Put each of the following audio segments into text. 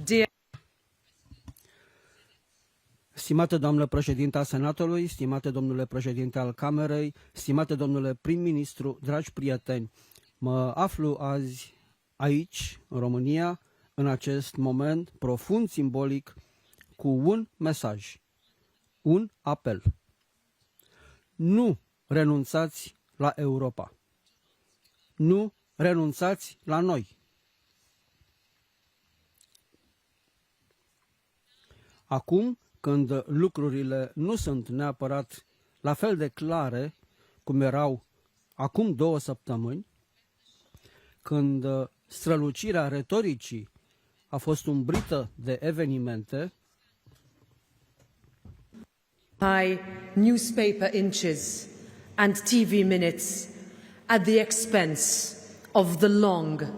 Dear Stimată doamnă președintă a Senatului, stimate domnule președinte al Camerei, stimate domnule prim-ministru, dragi prieteni, mă aflu azi aici, în România, în acest moment profund simbolic, cu un mesaj, un apel. Nu renunțați la Europa. Nu renunțați la noi. Acum, când lucrurile nu sunt neapărat la fel de clare cum erau acum 2 săptămâni, când strălucirea retoricii a fost umbrită de evenimente, by newspaper inches and TV minutes at the expense of the long,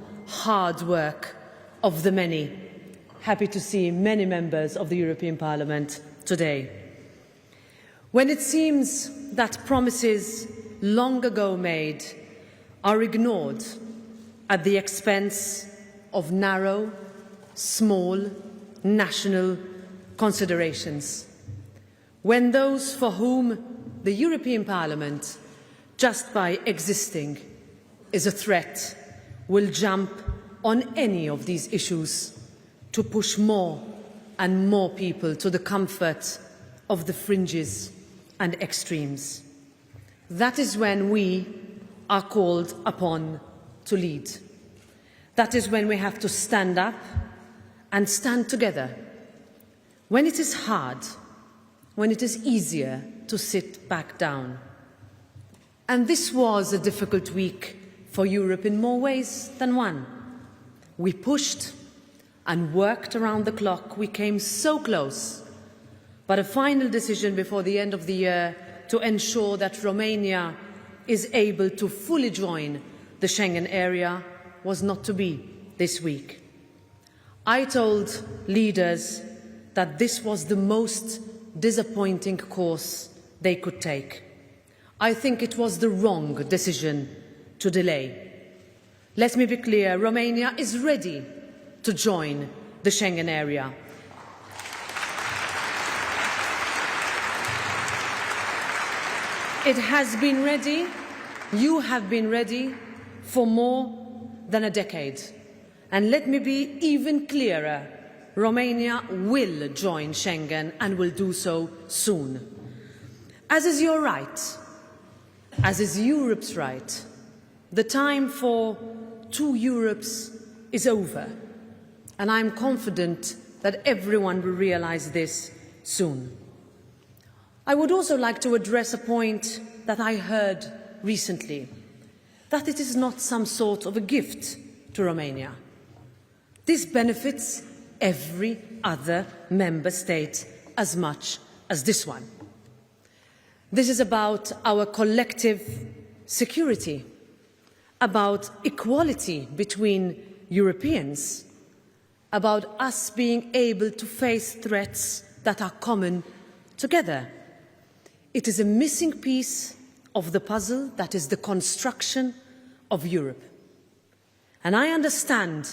hard work of the many. Happy to see many members of the European Parliament today. When it seems that promises long ago made are ignored at the expense of narrow, small, national considerations, when those for whom the European Parliament, just by existing, is a threat, will jump on any of these issues to push more and more people to the comfort of the fringes and extremes. That is when we are called upon to lead. That is when we have to stand up and stand together. When it is hard, when it is easier to sit back down. And this was a difficult week for Europe in more ways than one. We pushed and worked around the clock. We came so close, but a final decision before the end of the year to ensure that Romania is able to fully join the Schengen area was not to be this week. I told leaders that this was the most disappointing course they could take. I think it was the wrong decision to delay. Let me be clear, Romania is ready to join the Schengen area. It has been ready, you have been ready for more than a decade. And let me be even clearer, Romania will join Schengen and will do so soon. As is your right, as is Europe's right, the time for two Europes is over. And I'm confident that everyone will realise this soon. I would also like to address a point that I heard recently, that it is not some sort of a gift to Romania. This benefits every other member state as much as this one. This is about our collective security, about equality between Europeans, about us being able to face threats that are common together. It is a missing piece of the puzzle that is the construction of Europe. And I understand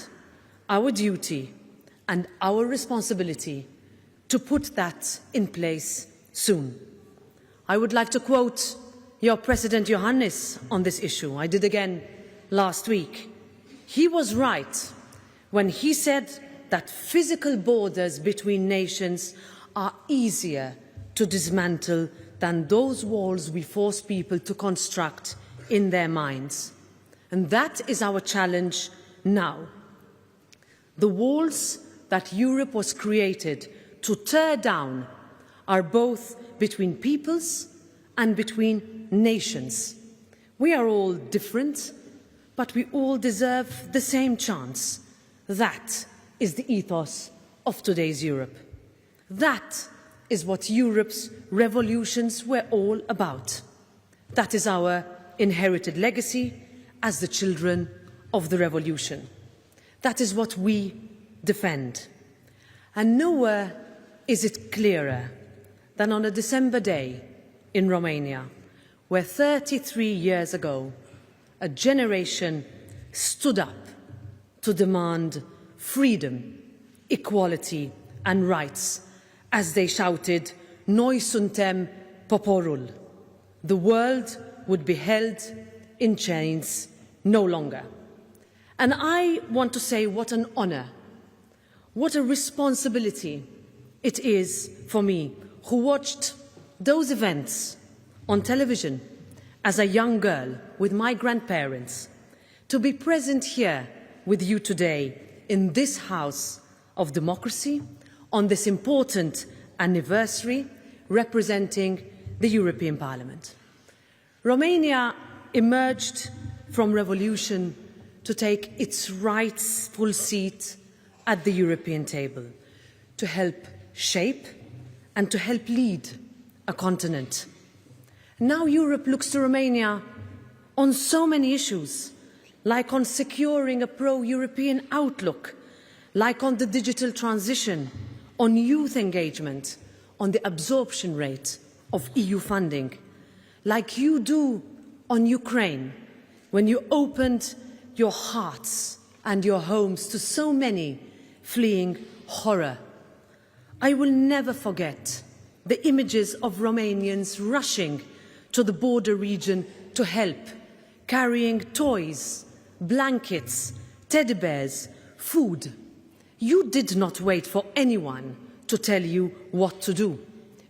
our duty and our responsibility to put that in place soon. I would like to quote your President Johannes on this issue. I did again last week. He was right when he said that physical borders between nations are easier to dismantle than those walls we force people to construct in their minds. And that is our challenge now. The walls that Europe was created to tear down are both between peoples and between nations. We are all different, but we all deserve the same chance. That is the ethos of today's Europe. That is what Europe's revolutions were all about. That is our inherited legacy as the children of the revolution. That is what we defend. And nowhere is it clearer than on a December day in Romania, where 33 years ago, a generation stood up to demand freedom, equality and rights, as they shouted, "Noi suntem poporul." The world would be held in chains no longer. And I want to say what an honour, what a responsibility it is for me, who watched those events on television as a young girl with my grandparents, to be present here with you today in this House of Democracy on this important anniversary representing the European Parliament. Romania emerged from revolution to take its rightful seat at the European table, to help shape and to help lead a continent. Now Europe looks to Romania on so many issues, like on securing a pro-European outlook, like on the digital transition, on youth engagement, on the absorption rate of EU funding, like you do on Ukraine, when you opened your hearts and your homes to so many fleeing horror. I will never forget the images of Romanians rushing to the border region to help, carrying toys, blankets, teddy bears, food. You did not wait for anyone to tell you what to do.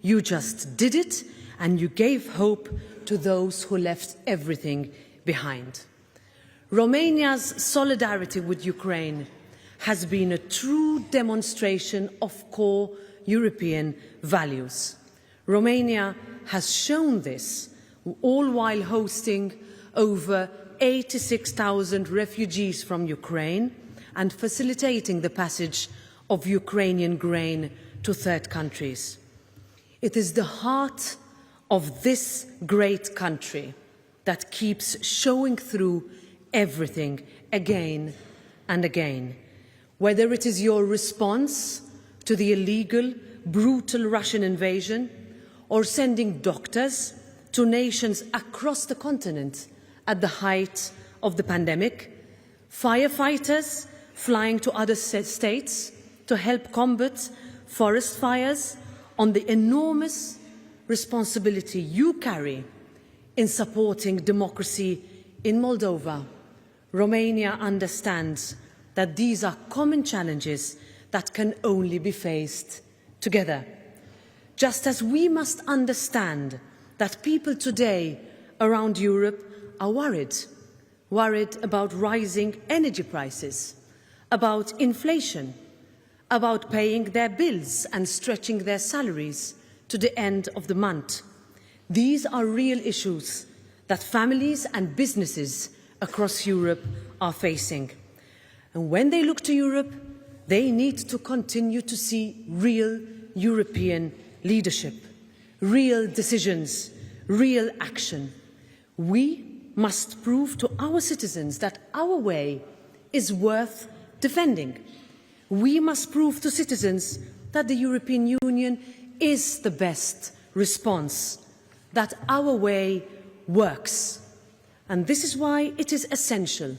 You just did it, and you gave hope to those who left everything behind. Romania's solidarity with Ukraine has been a true demonstration of core European values. Romania has shown this, all while hosting over 86,000 refugees from Ukraine and facilitating the passage of Ukrainian grain to third countries. It is the heart of this great country that keeps showing through everything again and again. Whether it is your response to the illegal, brutal Russian invasion, or sending doctors to nations across the continent at the height of the pandemic, firefighters flying to other states to help combat forest fires, on the enormous responsibility you carry in supporting democracy in Moldova, Romania understands that these are common challenges that can only be faced together. Just as we must understand that people today around Europe are worried about rising energy prices, about inflation, about paying their bills and stretching their salaries to the end of the month. These are real issues that families and businesses across Europe are facing. And when they look to Europe, they need to continue to see real European leadership, real decisions, real action. We must prove to our citizens that our way is worth defending. We must prove to citizens that the European Union is the best response, that our way works. And this is why it is essential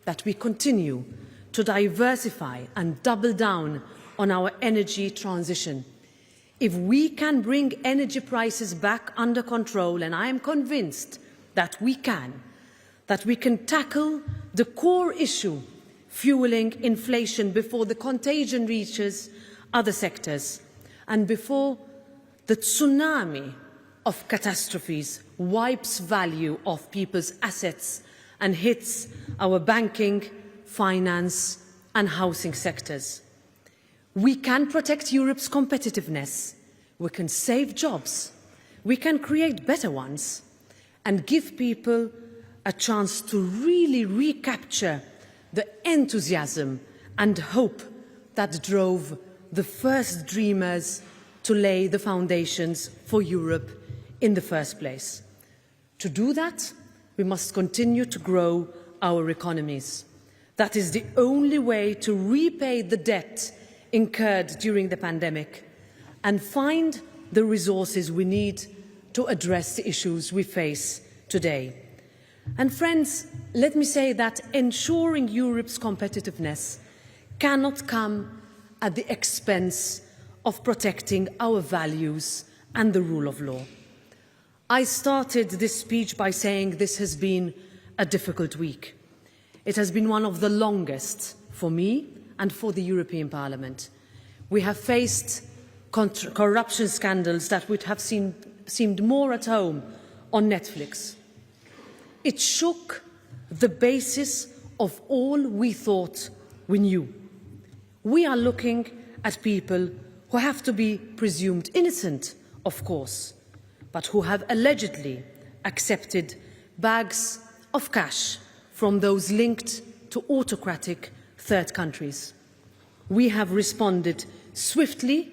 that we continue to diversify and double down on our energy transition. If we can bring energy prices back under control, and I am convinced that we can tackle the core issue fueling inflation before the contagion reaches other sectors and before the tsunami of catastrophes wipes value of people's assets and hits our banking, finance and housing sectors. We can protect Europe's competitiveness, we can save jobs, we can create better ones and give people a chance to really recapture the enthusiasm and hope that drove the first dreamers to lay the foundations for Europe in the first place. To do that, we must continue to grow our economies. That is the only way to repay the debt incurred during the pandemic and find the resources we need to address the issues we face today. And friends, let me say that ensuring Europe's competitiveness cannot come at the expense of protecting our values and the rule of law. I started this speech by saying this has been a difficult week. It has been one of the longest for me and for the European Parliament. We have faced corruption scandals that would have seemed more at home on Netflix. It shook the basis of all we thought we knew. We are looking at people who have to be presumed innocent, of course, but who have allegedly accepted bags of cash from those linked to autocratic third countries. We have responded swiftly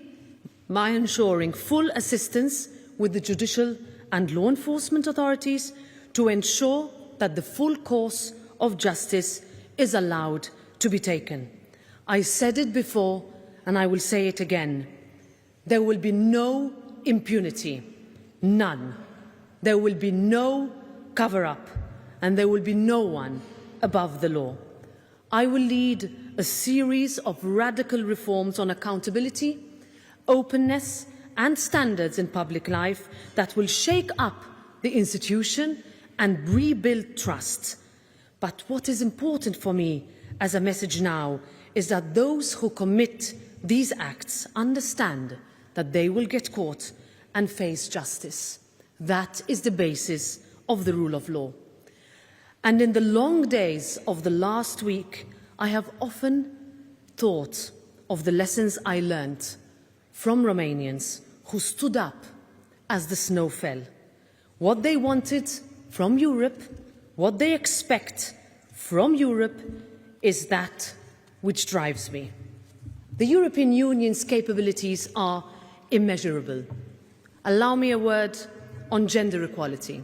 by ensuring full assistance with the judicial and law enforcement authorities to ensure that the full course of justice is allowed to be taken. I said it before and I will say it again. There will be no impunity, none. There will be no cover-up and there will be no one above the law. I will lead a series of radical reforms on accountability, openness and standards in public life that will shake up the institution and rebuild trust. But what is important for me as a message now is that those who commit these acts understand that they will get caught and face justice. That is the basis of the rule of law. And in the long days of the last week, I have often thought of the lessons I learnt from Romanians who stood up as the snow fell. What they wanted from Europe, what they expect from Europe, is that which drives me. The European Union's capabilities are immeasurable. Allow me a word on gender equality.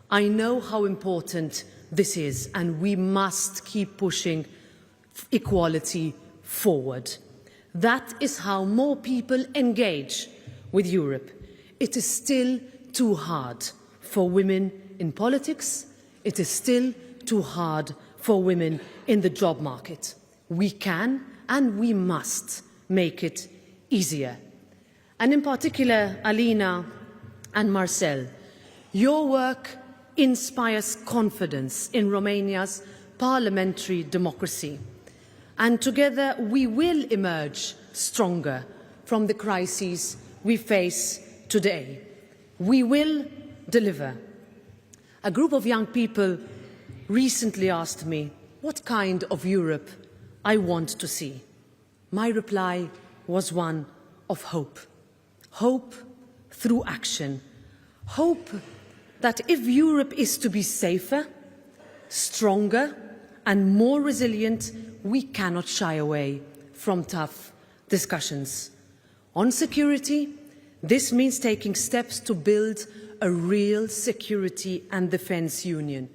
I know how important this is, and we must keep pushing equality forward. That is how more people engage with Europe. It is still too hard for women in politics. It is still too hard for women in the job market. We can and we must make it easier. And in particular, Alina and Marcel, your work inspires confidence in Romania's parliamentary democracy. And together we will emerge stronger from the crises we face today. We will deliver. A group of young people recently asked me what kind of Europe I want to see. My reply was one of hope. Hope through action. Hope that if Europe is to be safer, stronger and more resilient, we cannot shy away from tough discussions. On security, this means taking steps to build a real security and defence union.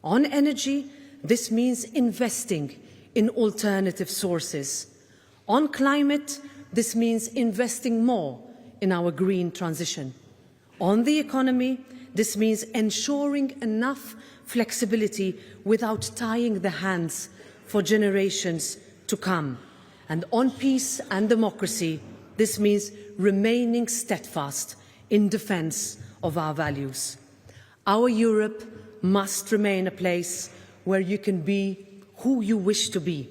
On energy, this means investing in alternative sources. On climate, this means investing more in our green transition. On the economy, this means ensuring enough flexibility without tying the hands for generations to come. And on peace and democracy, this means remaining steadfast in defence of our values. Our Europe must remain a place where you can be who you wish to be,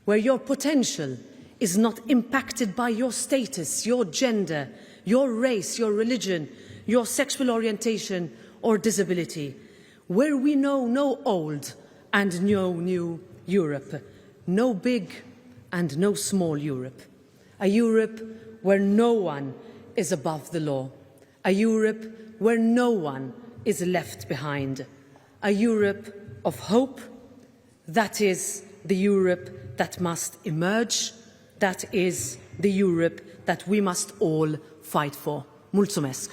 where your potential is not impacted by your status, your gender, your race, your religion, your sexual orientation or disability, where we know no old and no new Europe, no big and no small Europe, a Europe where no one is above the law, a Europe where no one is left behind, a Europe of hope. That is the Europe that must emerge. That is the Europe that we must all fight for. Mulțumesc!